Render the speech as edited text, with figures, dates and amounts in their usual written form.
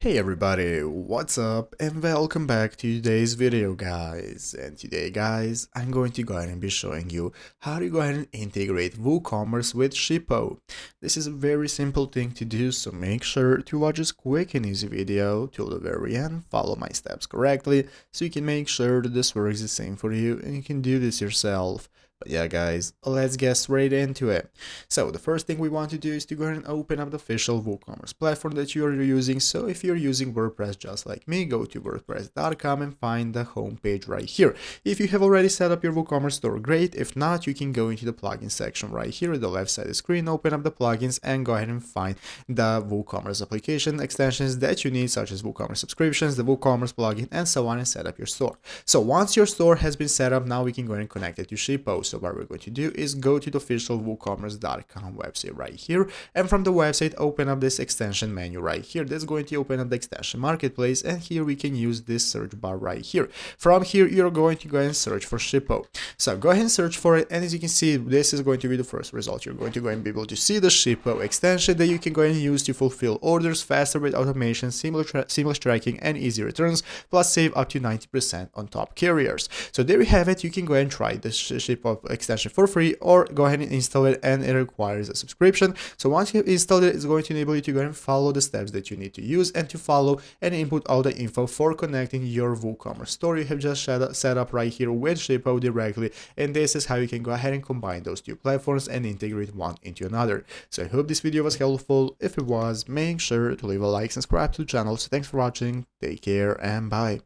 Hey everybody, what's up and welcome back to today's video guys. And today guys, I'm going to go ahead and be showing you how to go ahead and integrate WooCommerce with Shippo. This is a very simple thing to do, so make sure to watch this quick and easy video till the very end, follow my steps correctly so you can make sure that this works the same for you and you can do this yourself. But yeah guys, let's get straight into it. So the first thing we want to do is to go ahead and open up the official WooCommerce platform that you are using. So if you're using WordPress just like me, go to wordpress.com and find the homepage right here. If you have already set up your WooCommerce store, great. If not, you can go into the plugin section right here at the left side of the screen, open up the plugins and go ahead and find the WooCommerce application extensions that you need, such as WooCommerce subscriptions, the WooCommerce plugin, and so on, and set up your store. So once your store has been set up, now we can go ahead and connect it to Shippo. So what we're going to do is go to the official WooCommerce.com website right here, and from the website open up this extension menu right here. That's going to open up the extension marketplace, and here we can use this search bar right here. From here you're going to go ahead and search for Shippo. So go ahead and search for it, and as you can see, this is going to be the first result. You're going to go ahead and be able to see the Shippo extension that you can go ahead and use to fulfill orders faster with automation, seamless tracking, and easy returns, plus save up to 90% on top carriers. So there you have it. You can go ahead and try this Shippo extension for free, or go ahead and install it, and it requires a subscription. So once you've installed it, it's going to enable you to go ahead and follow the steps that you need to use and to follow and input all the info for connecting your WooCommerce store you have just set up right here with Shippo directly. And this is how you can go ahead and combine those two platforms and integrate one into another. So I hope this video was helpful. If it was, make sure to leave a like, subscribe to the channel. So thanks for watching, take care, and bye.